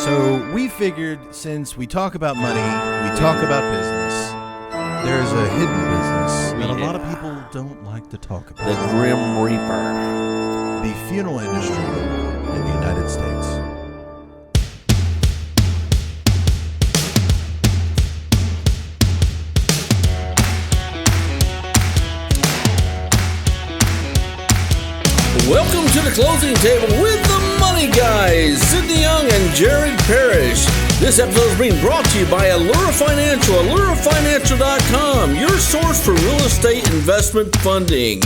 So we figured since we talk about money, we talk about business, there's a hidden business that a lot of people don't like to talk about. The Grim Reaper. The funeral industry in the United States. Welcome to the closing table with the Money Guys, Sidney Young and Jared Parrish. This episode is being brought to you by Allura Financial, AlluraFinancial.com, your source for real estate investment funding.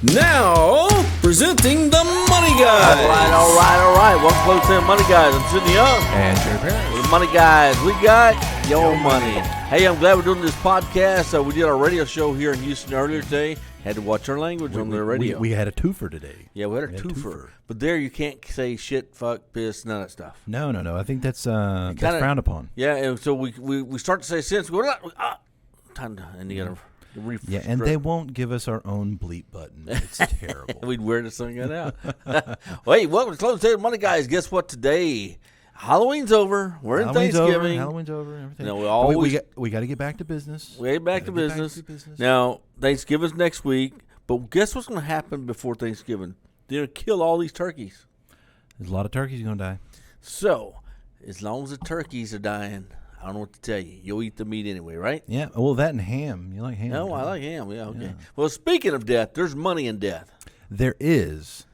Now, presenting the Money Guys. All right. Welcome to the Money Guys. I'm Sidney Young. And Jared Parrish. The Money Guys, we got your money. Hey, I'm glad we're doing this podcast. We did our radio show here in Houston earlier today. Had to watch our language on the radio. We had a twofer today. Yeah, we had a twofer. But there you can't say shit, fuck, piss, none of that stuff. No. I think that's frowned upon. Yeah, and so we start to say sins. We're not, time to, and you got to refresh. Yeah, and they won't give us our own bleep button. It's terrible. We'd wear this thing out. Wait, welcome to Closing Table Money Guys. Guess what today? Halloween's over. We're in Thanksgiving. Halloween's over. Everything. You know, we got to get back to business. We get back to business. Now, Thanksgiving's next week. But guess what's going to happen before Thanksgiving? They're going to kill all these turkeys. There's a lot of turkeys going to die. So, as long as the turkeys are dying, I don't know what to tell you. You'll eat the meat anyway, right? Yeah. Well, that and ham. You like ham? No, I like ham. Yeah, okay. Yeah. Well, speaking of death, there's money in death. There is.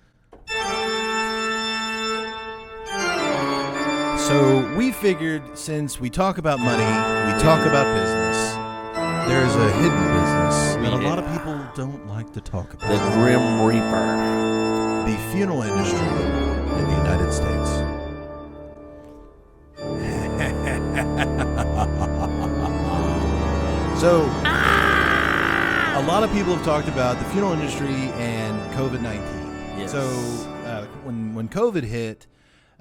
So we figured since we talk about money, we talk about business, there's a hidden business that a lot of people don't like to talk about. The Grim Reaper. The funeral industry in the United States. So, a lot of people have talked about the funeral industry and COVID-19. Yes. So, when COVID hit,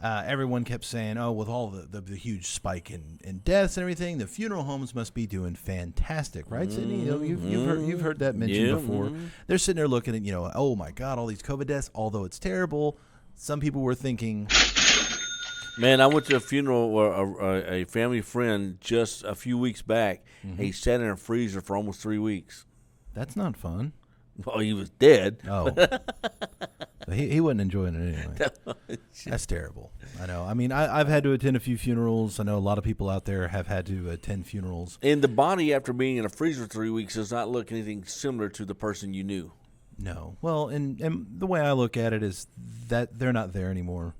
everyone kept saying, "Oh, with all the huge spike in deaths and everything, the funeral homes must be doing fantastic, right, Sidney? You know, you've heard that mentioned before. They're sitting there looking at, oh my God, all these COVID deaths. Although it's terrible, some people were thinking." Man, I went to a funeral where a family friend just a few weeks back. Mm-hmm. He sat in a freezer for almost 3 weeks. That's not fun. Well, he was dead. Oh. He wasn't enjoying it anyway. That's terrible. I know. I mean, I've had to attend a few funerals. I know a lot of people out there have had to attend funerals. And the body, after being in a freezer 3 weeks, does not look anything similar to the person you knew. No. Well, and the way I look at it is that they're not there anymore.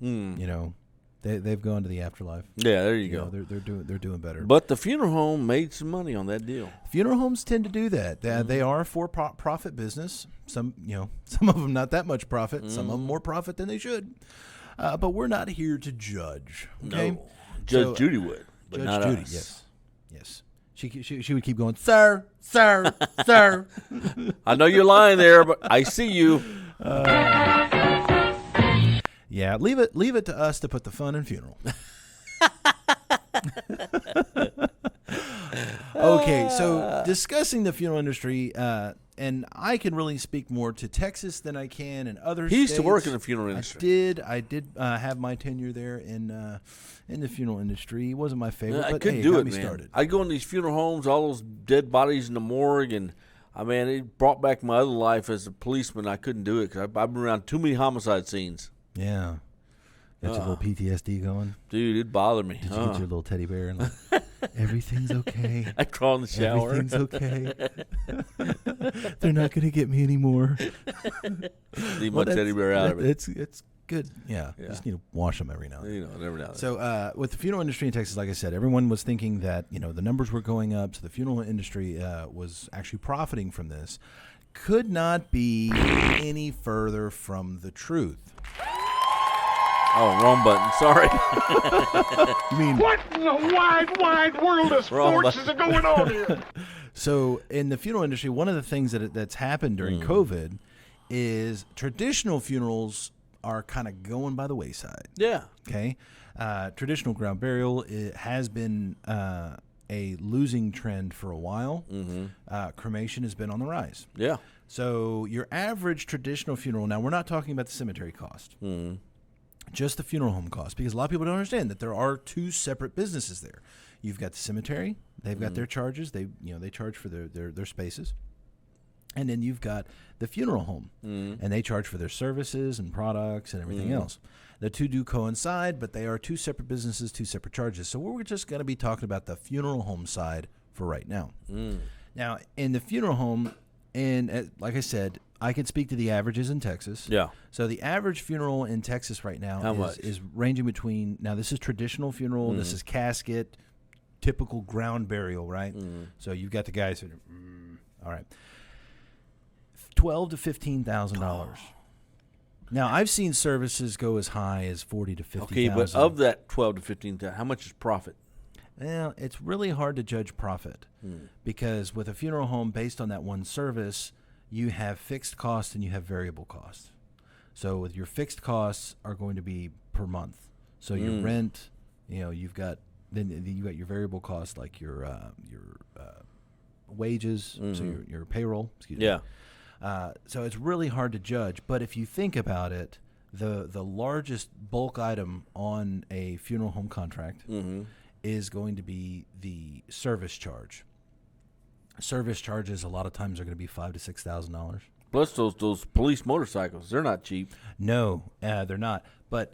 They've gone to the afterlife. Yeah, there you go. They're doing better. But the funeral home made some money on that deal. Funeral homes tend to do that. They are a for-profit business. Some of them not that much profit. Some of them more profit than they should. But we're not here to judge. Okay? No, Judge Judy would, but Judge not Judy, us. Yes. She would keep going, sir. I know you're lying there, but I see you. Yeah, leave it to us to put the fun in funeral. Okay, so discussing the funeral industry, and I can really speak more to Texas than I can in other states. He used to work in the funeral industry. I did have my tenure there in the funeral industry. It wasn't my favorite, I but couldn't hey, do got it, me man. started. I'd go in these funeral homes, all those dead bodies in the morgue, and it brought back my other life as a policeman. I couldn't do it because I've been around too many homicide scenes. Yeah. Got your little PTSD going? Dude, it bothered me. Did you get your little teddy bear and everything's okay? I crawl in the shower. Everything's okay. They're not going to get me anymore. Leave my teddy bear out of it. It's good. Yeah. You just need to wash them every now and then. Every now and then. So with the funeral industry in Texas, like I said, everyone was thinking that, the numbers were going up, so the funeral industry was actually profiting from this. Could not be any further from the truth. Oh, wrong button. Sorry. You mean what in the wide world of sports is going on here? So in the funeral industry, one of the things that's happened during COVID is traditional funerals are kind of going by the wayside. Yeah. Okay. Traditional ground burial has been a losing trend for a while. Mm-hmm. Cremation has been on the rise. Yeah. So your average traditional funeral, now we're not talking about the cemetery cost. Mm-hmm. Just the funeral home cost, because a lot of people don't understand that there are two separate businesses there. You've got the cemetery; they've got their charges. They charge for their spaces, and then you've got the funeral home, and they charge for their services and products and everything else. The two do coincide, but they are two separate businesses, two separate charges. So we're just going to be talking about the funeral home side for right now. Now, in the funeral home, and like I said, I can speak to the averages in Texas. Yeah. So the average funeral in Texas right now is ranging between, now this is traditional funeral, this is casket, typical ground burial, right? So you've got the guys who, all right, $12,000 to $15,000. Now I've seen services go as high as $40,000 to $50,000. Okay, but of that 12 to 15,000, how much is profit? Well, it's really hard to judge profit because with a funeral home, based on that one service, you have fixed costs and you have variable costs. So with your fixed costs are going to be per month. So your rent, you've got your variable costs like your wages, so your payroll. Excuse me. So it's really hard to judge. But if you think about it, the largest bulk item on a funeral home contract is going to be the service charge. Service charges a lot of times are going to be $5,000 to $6,000. Plus those police motorcycles, they're not cheap. No, they're not. But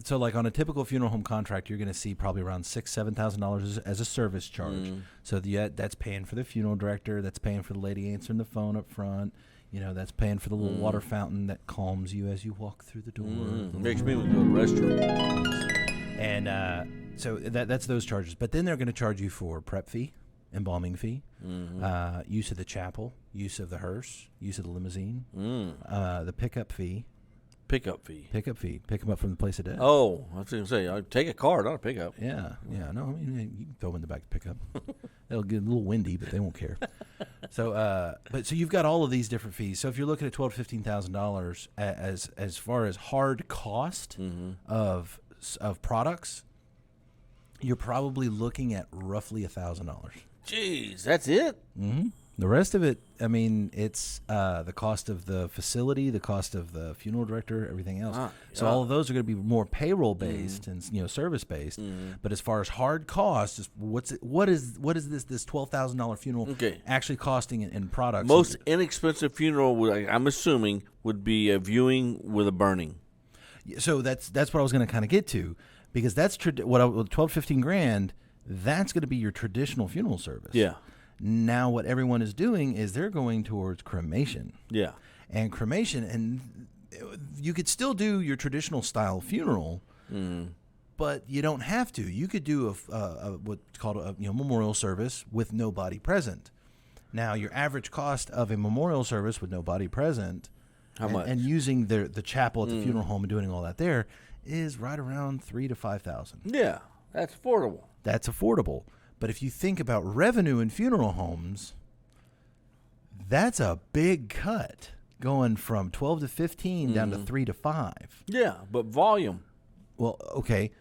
so like on a typical funeral home contract, you're going to see probably around $6,000 to $7,000 as a service charge. So that's paying for the funeral director, that's paying for the lady answering the phone up front. That's paying for the little water fountain that calms you as you walk through the door. Makes me want to go to the restroom. And so that's those charges. But then they're going to charge you for prep fee, embalming fee, use of the chapel, use of the hearse, use of the limousine, the pickup fee. Pickup fee. Pick them up from the place of death. Oh, I was going to say, I'd take a car, not a pickup. Yeah. No, I mean, you can throw them in the back to pick up. It'll get a little windy, but they won't care. So you've got all of these different fees. So if you're looking at $12,000 to $15,000 as far as hard cost of products, you're probably looking at roughly $1,000. Jeez, that's it? Mm-hmm. The rest of it, I mean, it's the cost of the facility, the cost of the funeral director, everything else. So all of those are going to be more payroll based and service based. But as far as hard costs, what is this $12,000 funeral actually costing in products? Most inexpensive funeral, I'm assuming, would be a viewing with a burning. So that's what I was going to kind of get to, because that's with 12, 15 grand. That's going to be your traditional funeral service. Yeah. Now what everyone is doing is they're going towards cremation. Yeah. And cremation, and you could still do your traditional style funeral, but you don't have to. You could do what's called a memorial service with no body present. Now your average cost of a memorial service with no body present, how much? And using the chapel at the funeral home and doing all that there is right around $3,000 to $5,000. Yeah, that's affordable. That's affordable. But if you think about revenue in funeral homes, that's a big cut, going from 12 to 15 down to 3 to 5. Yeah, but volume. Well, okay,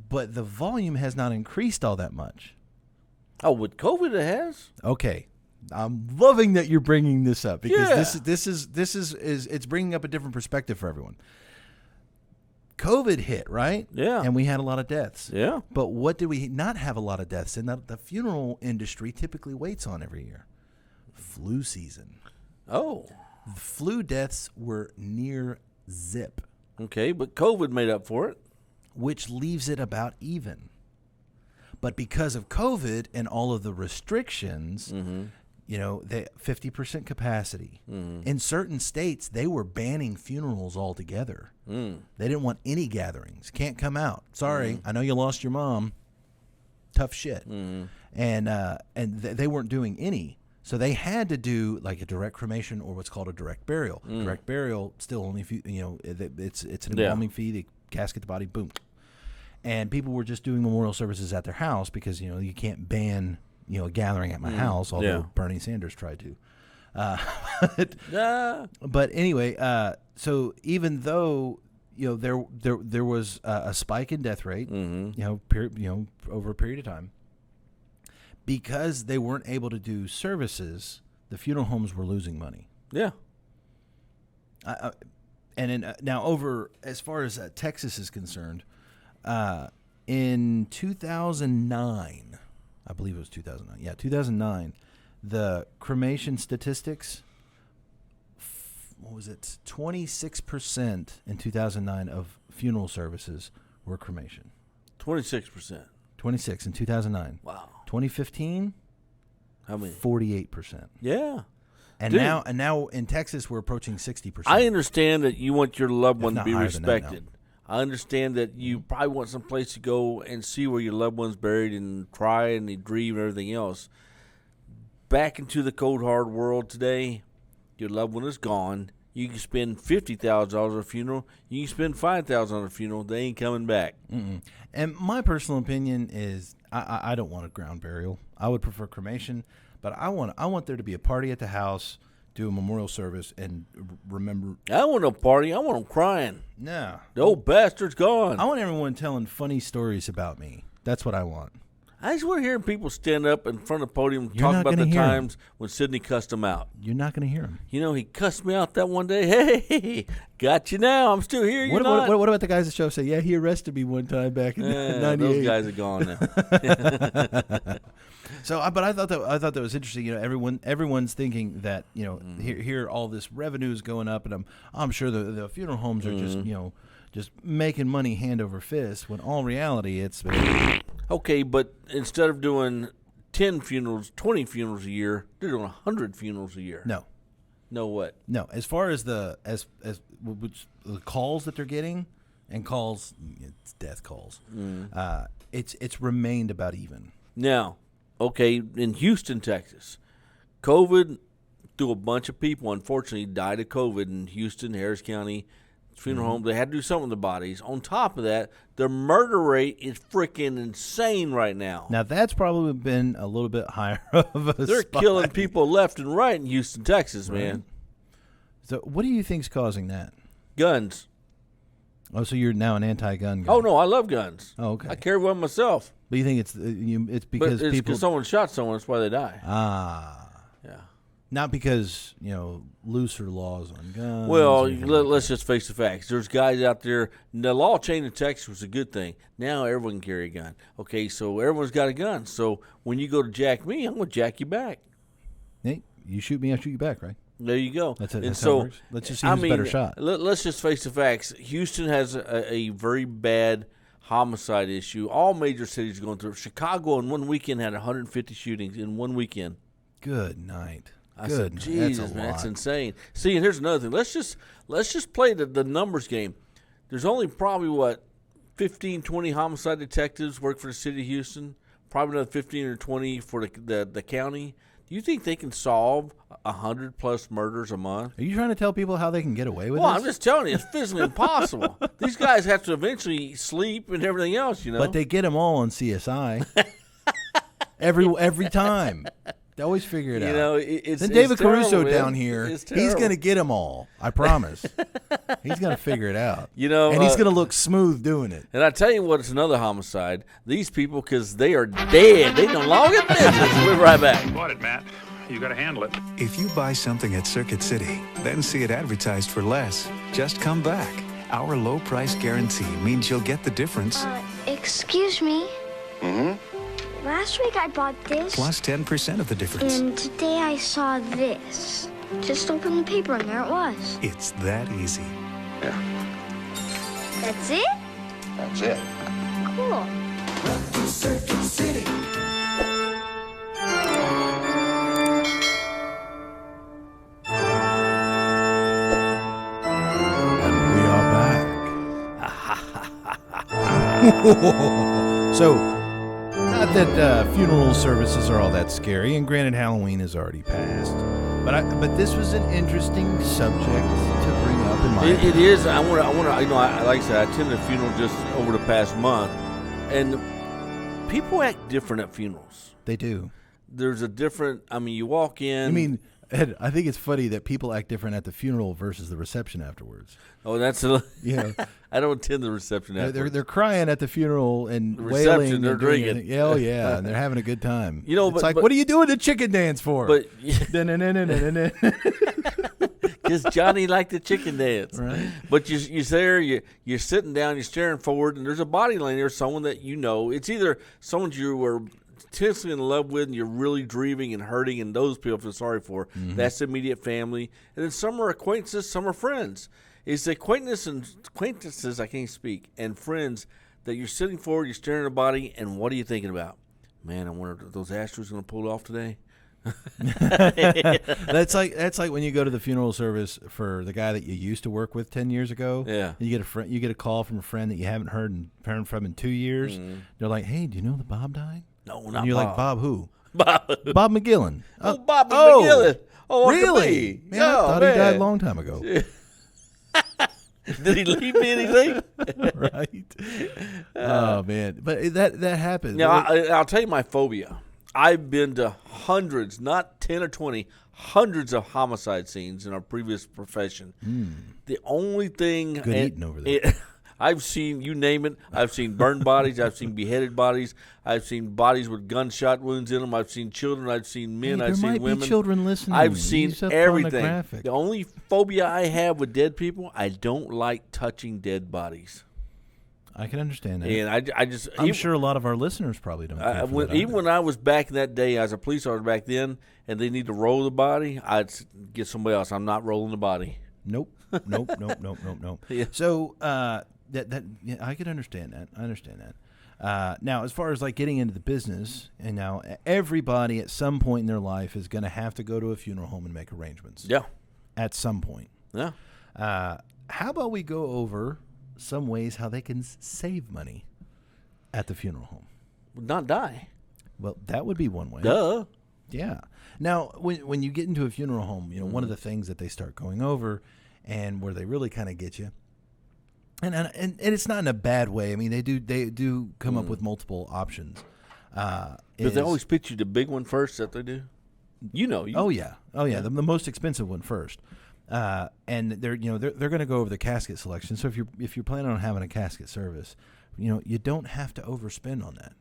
but the volume has not increased all that much. Oh, with COVID it has? Okay. I'm loving that you're bringing this up, because this is it's bringing up a different perspective for everyone. COVID hit, right? Yeah. And we had a lot of deaths. Yeah. But what did we not have a lot of deaths in? That the funeral industry typically waits on every year. Flu season. Oh. The flu deaths were near zip. Okay, but COVID made up for it. Which leaves it about even. But because of COVID and all of the restrictions, the 50% capacity. In certain states, they were banning funerals altogether. They didn't want any gatherings. Can't come out. Sorry, I know you lost your mom. Tough shit. And they weren't doing any. So they had to do like a direct cremation or what's called a direct burial. Direct burial still only it's an embalming fee. They casket the body, boom. And people were just doing memorial services at their house because you can't ban a gathering at my house, although Bernie Sanders tried to. But anyway, so even though there was a spike in death rate, over a period of time, because they weren't able to do services, the funeral homes were losing money. Yeah. And now over as far as Texas is concerned, in 2009, I believe it was 2009. Yeah, 2009, the cremation statistics. What was it? 26% in 2009 of funeral services were cremation. 26%. 26 in 2009. Wow. 2015. How many? 48%. Yeah. And Dude. now in Texas we're approaching 60%. I understand that you want your loved one to not be higher than that now. respected. I understand that you probably want some place to go and see where your loved one's buried and cry and grieve and everything else. Back into the cold hard world today, your loved one is gone. You can spend $50,000 on a funeral. You can spend $5,000 on a funeral. They ain't coming back. Mm-mm. And my personal opinion is I don't want a ground burial. I would prefer cremation, but I want there to be a party at the house, do a memorial service, and remember. I want no party. I want them crying. No. The old bastard's gone. I want everyone telling funny stories about me. That's what I want. I just want to hear people stand up in front of the podium and You're talk not about gonna the hear 'em. times when Sidney cussed him out. You're not going to hear him. You know, he cussed me out that one day. Hey, got you now. I'm still here. You're not. What about the guys at the show say, yeah, he arrested me one time back in 98. Those guys are gone now. So, but I thought that was interesting. You know, everyone's thinking that here all this revenue is going up, and I'm sure the funeral homes are just making money hand over fist. When all reality, it's Okay, but instead of doing 10 funerals, 20 funerals a year, they're doing 100 funerals a year. no. What? No, as far as the calls that they're getting, and calls, it's death calls. It's remained about even. Now, okay, in Houston, Texas, COVID threw a bunch of people, unfortunately, died of COVID in Houston, Harris County, funeral home. They had to do something with the bodies. On top of that, the murder rate is freaking insane right now. Now that's probably been a little bit higher of a They're spike. killing people left and right in Houston, Texas, man. So what do you think's causing that? Guns. Oh, so you're now an anti-gun guy? Oh, no, I love guns. Oh, okay. I carry one myself. But you think it's But because it's people because someone shot someone. That's why they die. Yeah. Not because looser laws on guns. Well, or anything like let's just face the facts. There's guys out there. The law change in Texas was a good thing. Now everyone can carry a gun. Okay, so everyone's got a gun. So when you go to jack me, I'm going to jack you back. that. Hey, you shoot me, I shoot you back, right? There you go. That's it. And That's so, how it works. Let's just see who's a better shot. Let's just face the facts. Houston has a very bad homicide issue. All major cities are going through it. Chicago in one weekend had 150 shootings in one weekend. Good night. I Good said, night. Jesus, That's a man, lot. that's insane. See, and here's another thing. Let's just play the numbers game. There's only probably, 15, 20 homicide detectives work for the city of Houston. Probably another 15 or 20 for the county. Do you think they can solve 100+ murders a month? Are you trying to tell people how they can get away with Well, this? I'm just telling you, it's physically impossible. These guys have to eventually sleep and everything else, But they get them all on CSI. every time. They always figure it out. It's Then David it's terrible, Caruso man. down here, It's he's going to terrible. get them all. I promise. He's going to figure it out. And and he's going to look smooth doing it. And I tell you what, it's another homicide. These people, because they are dead, they no longer in business. We'll be right back. Bought it, Matt. You got to handle it. If you buy something at Circuit City, then see it advertised for less, just come back. Our low price guarantee means you'll get the difference, Excuse me. Last week I bought this, plus 10% of the difference. and today I saw this. Just open the paper and there it was. It's that easy. That's it? That's it. Cool. And we are back. So, not that funeral services are all that scary, and granted, Halloween has already passed. But this was an interesting subject to bring up in my It opinion. is. I want to. Like I said, I attended a funeral just over the past month, and people act different at funerals. They do. There's a different. I mean, you walk in. I mean, Ed, I think it's funny that people act different at the funeral versus the reception afterwards. oh, that's a. Yeah. I don't attend the reception. They're afterwards. crying at the funeral and The reception, wailing. they're and doing drinking. everything. Yeah, oh yeah, and they're having a good time. You know, it's but- like, but- what are you doing the chicken dance for? But Dun-dun-dun-dun-dun-dun. Because Johnny liked the chicken dance. Right. But you're there, you're sitting down, you're staring forward, and there's a body laying there, someone that you know. It's either someone you were intensely in love with and you're really grieving and hurting, and those people feel sorry for. Mm-hmm. That's the immediate family. And then some are acquaintances, some are friends. It's the acquaintances, I can't speak, and friends that you're sitting forward, you're staring at a body, and what are you thinking about? Man, I wonder if those Astros going to pull it off today. That's like when you go to the funeral service for the guy that you used to work with 10 years ago. Yeah. You get a call from a friend that you haven't heard from in 2 years. They're like, "Hey, do you know that Bob died?" No, not And you're Bob. like, "Bob who?" Bob. Bob McGillen. Oh, Bobby McGillen. Oh, Uncle really? B. Man, I thought he died a long time ago. Did he leave me anything? Right? Oh man, but that happens. Now, I'll tell you my phobia. I've been to hundreds, not 10 or 20, hundreds of homicide scenes in our previous profession. The only thing... Good eating over there. I've seen, you name it. I've seen burned bodies. I've seen beheaded bodies. I've seen bodies with gunshot wounds in them. I've seen children. I've seen men. Hey, I've seen there might women. be children listening. I've seen Use up everything. pornographic. The only phobia I have with dead people, I don't like touching dead bodies. I can understand that. And I just... I'm sure a lot of our listeners probably don't care for that even either. when I was back in that day, I was a police officer back then, and they need to roll the body, I'd get somebody else. I'm not rolling the body. Nope. Yeah. So yeah, I can understand that. I understand that. Now, as far as like getting into the business, and now everybody at some point in their life is going to have to go to a funeral home and make arrangements. Yeah. At some point. Yeah. How about we go over some ways how they can save money at the funeral home? Not die. Well, that would be one way. Duh. Yeah. Now, when you get into a funeral home, you know, one of the things that they start going over, and where they really kind of get you, and it's not in a bad way. I mean, they do come up with multiple options. But they always pitch you the big one first that they do. You know. Oh yeah. The most expensive one first. And they're going to go over the casket selection. So if you're planning on having a casket service, you know, you don't have to overspend on that.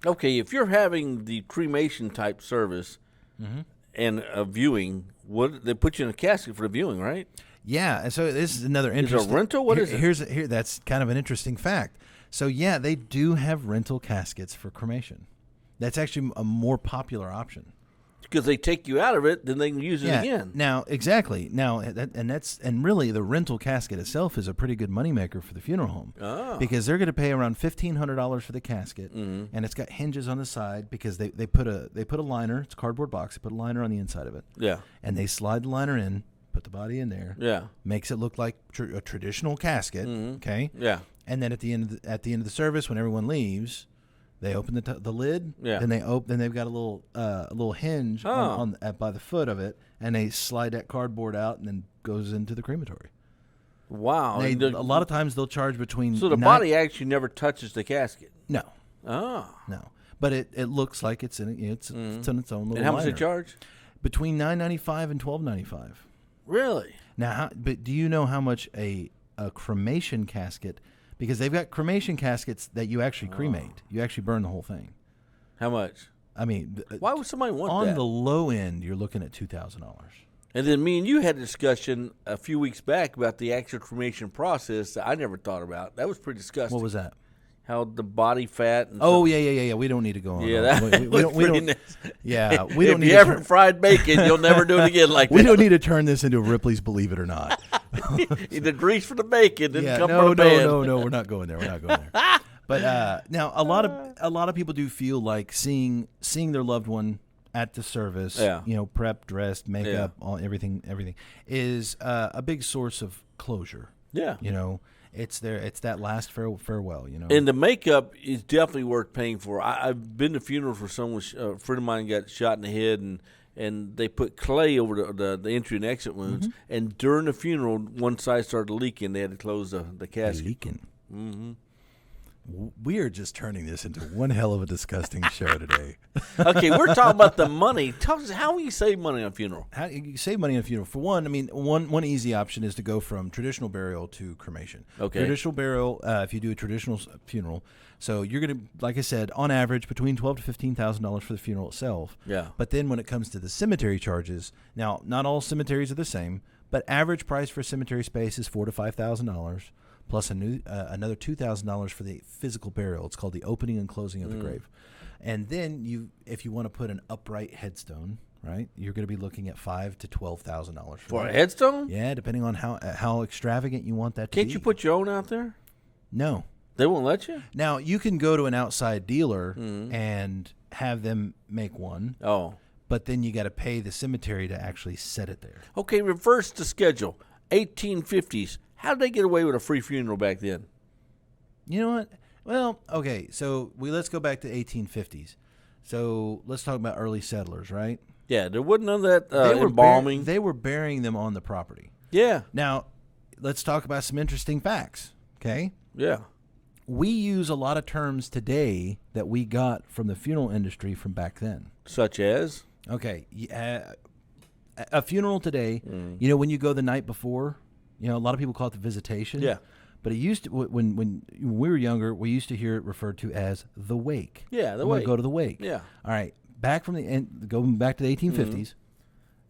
Okay, if you're having the cremation type service and a viewing, they put you in a casket for the viewing, right? Yeah, and so this is another interesting. Is it a rental? What is it? Here, that's kind of an interesting fact. So yeah, they do have rental caskets for cremation. That's actually a more popular option. Because they take you out of it, then they can use it again. Now, exactly. Now, and really, the rental casket itself is a pretty good moneymaker for the funeral home, because they're going to pay around $1,500 for the casket, and it's got hinges on the side because they put a liner. It's a cardboard box. They put a liner on the inside of it. Yeah. And they slide the liner in, put the body in there. Yeah. Makes it look like a traditional casket. Okay. Yeah. And then at the end of the service, when everyone leaves, they open the lid. Yeah. Then they've got a little hinge by the foot of it, and they slide that cardboard out, and then goes into the crematory. Wow. A lot of times they'll charge between. So the body actually never touches the casket. No. Oh. No. But it looks like it's in it's in its own little. And how much liner. they charge? Between $9.95 and $12.95. Really? Now, but do you know how much a cremation casket? Because they've got cremation caskets that you actually cremate. You actually burn the whole thing. How much? I mean, why would somebody want on that? the low end, you're looking at $2,000. And then me and you had a discussion a few weeks back about the actual cremation process that I never thought about. That was pretty disgusting. What was that? How the body fat and Yeah. We don't need to go on. Yeah, that. that we was don't. nice. Yeah, we don't if need you to haven't fried bacon, you'll never do it again like we that. don't need to turn this into Ripley's Believe It or Not. The grease for the bacon didn't come no, from the pan. no, we're not going there. But now a lot of people do feel like seeing their loved one at the service, prepped, dressed, makeup, all everything is a big source of closure. Yeah. It's that last farewell, And the makeup is definitely worth paying for. I've been to funerals where someone, a friend of mine got shot in the head, and they put clay over the entry and exit wounds. And during the funeral, one side started leaking. They had to close the casket. Leaking. Mm-hmm. We are just turning this into one hell of a disgusting show today. Okay, we're talking about the money. Tell us how you save money on a funeral. How you save money on a funeral? For one, I mean, one easy option is to go from traditional burial to cremation. Okay. Traditional burial, if you do a traditional funeral, so you're going to, like I said, on average between $12,000 to $15,000 for the funeral itself. Yeah. But then when it comes to the cemetery charges, now not all cemeteries are the same, But average price for cemetery space is $4,000 to $5,000, plus another $2,000 for the physical burial. It's called the opening and closing of the grave. And then if you want to put an upright headstone, right, you're going to be looking at $5,000 to $12,000 For a headstone? Yeah, depending on how extravagant you want that to be. Can't you put your own out there? No. They won't let you? Now, you can go to an outside dealer and have them make one. Oh. But then you got to pay the cemetery to actually set it there. Okay, reverse the schedule. 1850s. How did they get away with a free funeral back then? You know what? Well, okay, so let's go back to 1850s. So let's talk about early settlers, right? Yeah, there wasn't none of that embalming. They were burying them on the property. Yeah. Now, let's talk about some interesting facts, okay? Yeah. We use a lot of terms today that we got from the funeral industry from back then. Such as? Okay, a funeral today, you know, when you go the night before, you know, a lot of people call it the visitation. Yeah. But it used to, when we were younger, we used to hear it referred to as the wake. Yeah, the I'm gonna wake. go to the wake. Yeah. All right, going back to the 1850s,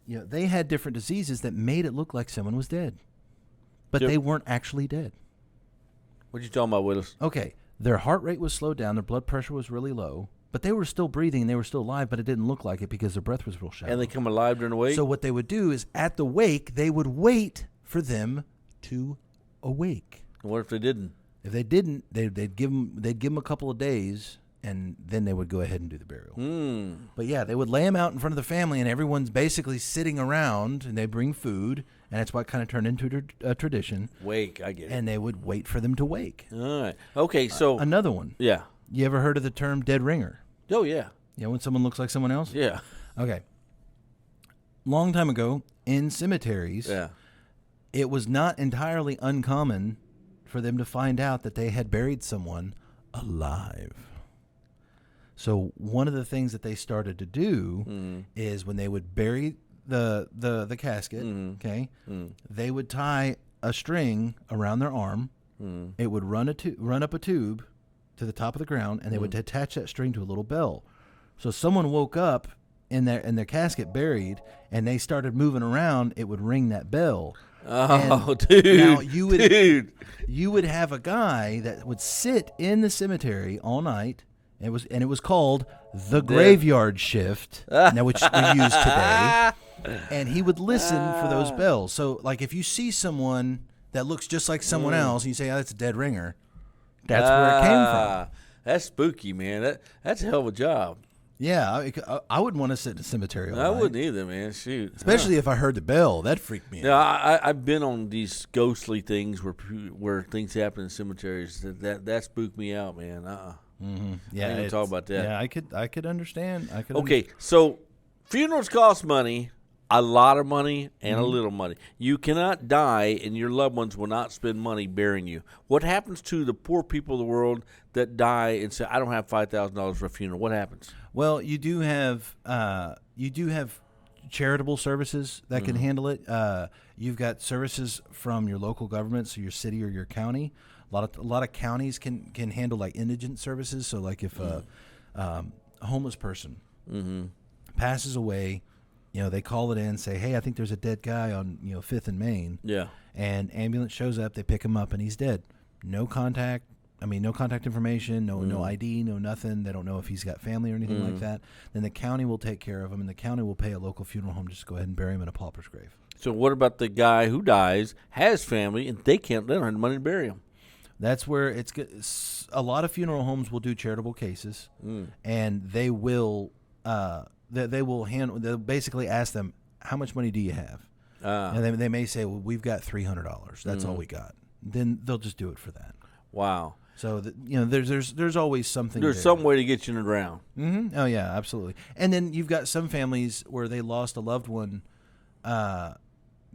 you know, they had different diseases that made it look like someone was dead, but Yep. they weren't actually dead. What you talking about, Willis? Okay, their heart rate was slowed down, their blood pressure was really low, but they were still breathing and they were still alive, but it didn't look like it because their breath was real shallow. And they come alive during the wake? So what they would do is at the wake, they would wait for them to awake. What if they didn't? If they didn't, they'd give them a couple of days, and then they would go ahead and do the burial. But yeah, they would lay them out in front of the family, and everyone's basically sitting around, and they bring food, and that's what kind of turned into a tradition. Wake, I get it. And they would wait for them to wake. All right. Okay, so. Another one. Yeah. You ever heard of the term dead ringer? Oh, yeah. You know, when someone looks like someone else? Yeah. Okay. Long time ago, in cemeteries, Yeah. it was not entirely uncommon for them to find out that they had buried someone alive. So one of the things that they started to do is when they would bury the casket, okay, they would tie a string around their arm. It would run up a tube to the top of the ground, and they would attach that string to a little bell. So someone woke up in their casket buried, and they started moving around, it would ring that bell. Oh, And dude. now you would have a guy that would sit in the cemetery all night. It was called the graveyard shift, now which we use today. And he would listen for those bells. So, like, if you see someone that looks just like someone else, and you say, "Oh, that's a dead ringer," that's where it came from. That's spooky, man. That's a hell of a job. Yeah, I wouldn't want to sit in a cemetery all I night. wouldn't either, man. Shoot. Especially if I heard the bell. That freaked me out. Yeah, I've been on these ghostly things where things happen in cemeteries. That spooked me out, man. Yeah, I ain't gonna talk about that. Yeah, I could understand. Okay, so funerals cost money, a lot of money, and a little money. You cannot die, and your loved ones will not spend money burying you. What happens to the poor people of the world that die and say, "I don't have $5,000 for a funeral"? What happens? Well, you do have charitable services that can handle it. You've got services from your local government, so your city or your county. A lot of counties can handle like indigent services. So like if a homeless person passes away, you know, they call it in, say, "Hey, I think there's a dead guy on 5th and Main." Yeah. And ambulance shows up, they pick him up, and he's dead. No contact information, no ID, no nothing. They don't know if he's got family or anything like that. Then the county will take care of him, and the county will pay a local funeral home just to go ahead and bury him in a pauper's grave. So what about the guy who dies, has family, and they don't have the money to bury him? That's where it's good. A lot of funeral homes will do charitable cases, and they will they'll basically ask them, "How much money do you have?" And they may say, "Well, we've got $300. That's all we got." Then they'll just do it for that. Wow. So there's always something. There's there. some way to get you in the ground. Mm-hmm. Oh yeah, absolutely. And then you've got some families where they lost a loved one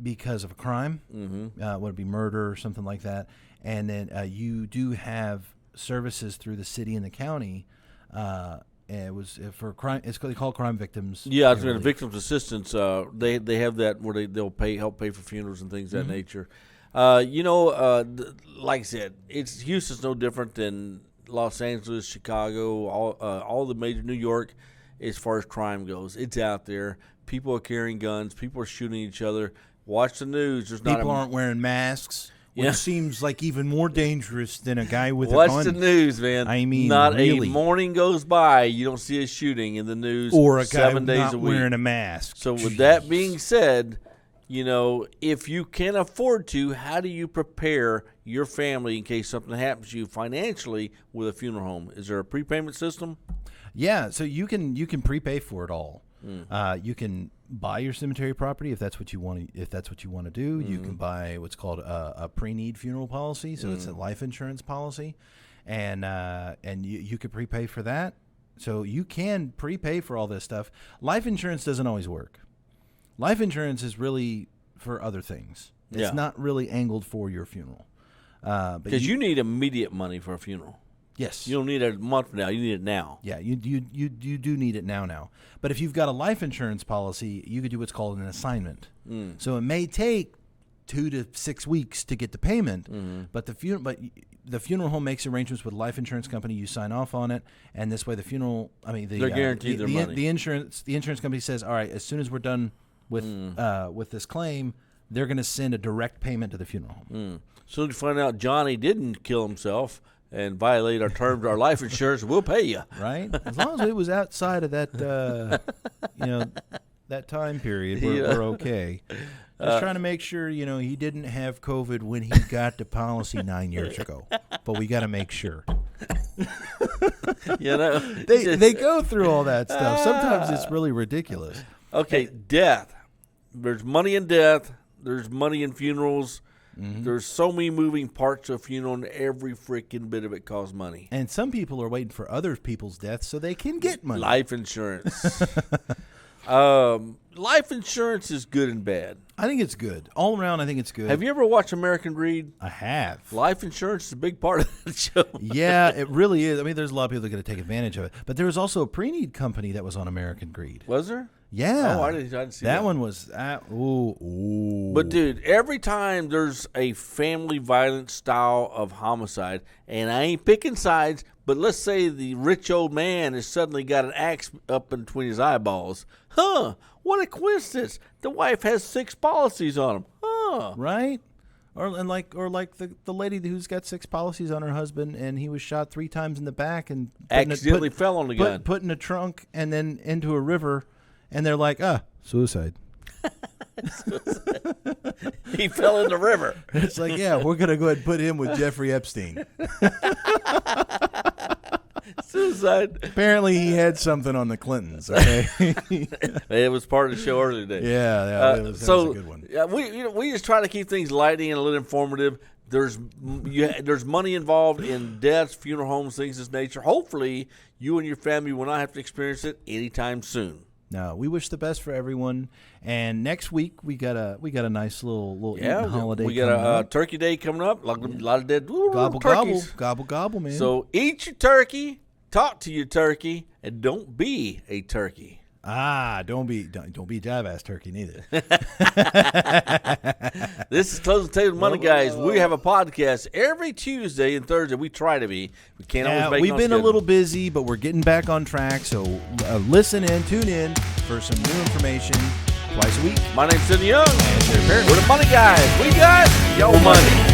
because of a crime, would it be murder or something like that? And then you do have services through the city and the county. And it was for crime. They call crime victims. Yeah, I was going to victims assistance. They have that where they'll help pay for funerals and things of that nature. Like I said, Houston's no different than Los Angeles, Chicago, all the major New York. As far as crime goes, it's out there. People are carrying guns. People are shooting each other. Watch the news. There's not People aren't wearing masks, which Yeah. seems like even more dangerous than a guy with a Watch gun. the news, man. I mean, not really. a morning goes by you don't see a shooting in the news. Or a guy 7 days not a week. wearing a mask. So with that being said, if you can afford to, how do you prepare your family in case something happens to you financially with a funeral home? Is there a prepayment system? Yeah, so you can prepay for it all. You can buy your cemetery property if that's what you want. If that's what you want to do, you can buy what's called a pre-need funeral policy. So it's a life insurance policy, and you could prepay for that. So you can prepay for all this stuff. Life insurance doesn't always work. Life insurance is really for other things. It's not really angled for your funeral. Because you need immediate money for a funeral. Yes. You don't need it a month from now. You need it now. Yeah, you do need it now. But if you've got a life insurance policy, you could do what's called an assignment. So it may take 2 to 6 weeks to get the payment, but the funeral home makes arrangements with a life insurance company. You sign off on it, and this way they're guaranteed their money. The insurance company says, all right, as soon as we're done with this claim, they're going to send a direct payment to the funeral home. Soon you find out Johnny didn't kill himself and violate our terms of our life insurance, we'll pay you. Right? As long as it was outside of that, that time period, we're okay. Just trying to make sure, he didn't have COVID when he got the policy 9 years ago. But we got to make sure. They go through all that stuff. Sometimes it's really ridiculous. Okay, death. There's money in death. There's money in funerals. There's so many moving parts of a funeral, and every freaking bit of it costs money. And some people are waiting for other people's deaths so they can get money. Life insurance. Life insurance is good and bad. I think it's good. All around, I think it's good. Have you ever watched American Greed? I have. Life insurance is a big part of that show. Yeah, it really is. I mean, there's a lot of people that are going to take advantage of it. But there was also a pre-need company that was on American Greed. Was there? Yeah. Oh, I didn't see that. That one was, ooh. But, dude, every time there's a family violence style of homicide, and I ain't picking sides, but let's say the rich old man has suddenly got an axe up between his eyeballs. Huh, what a coincidence. The wife has 6 policies on him. Huh. Right? Or like the lady who's got 6 policies on her husband, and he was shot 3 times in the back and Accidentally fell on the gun. Put in a trunk and then into a river. And they're like, suicide. He fell in the river. It's like, yeah, we're going to go ahead and put him with Jeffrey Epstein. Suicide. Apparently he had something on the Clintons, okay? It was part of the show earlier today. Yeah, that was a good one. We just try to keep things lighting and a little informative. There's money involved in deaths, funeral homes, things of this nature. Hopefully, you and your family will not have to experience it anytime soon. No, we wish the best for everyone. And next week we got a nice little eating holiday. We got a turkey day coming up. A lot of dead turkeys. Gobble, man. So eat your turkey, talk to your turkey, and don't be a turkey. Don't be jive-ass turkey neither. This is Closing the Table Money Guys. We have a podcast every Tuesday and Thursday. We try to be. We can't always make it. We've been a little busy, but we're getting back on track. So tune in for some new information twice a week. My name's Sidney Young. And we're the Money Guys. We got your money.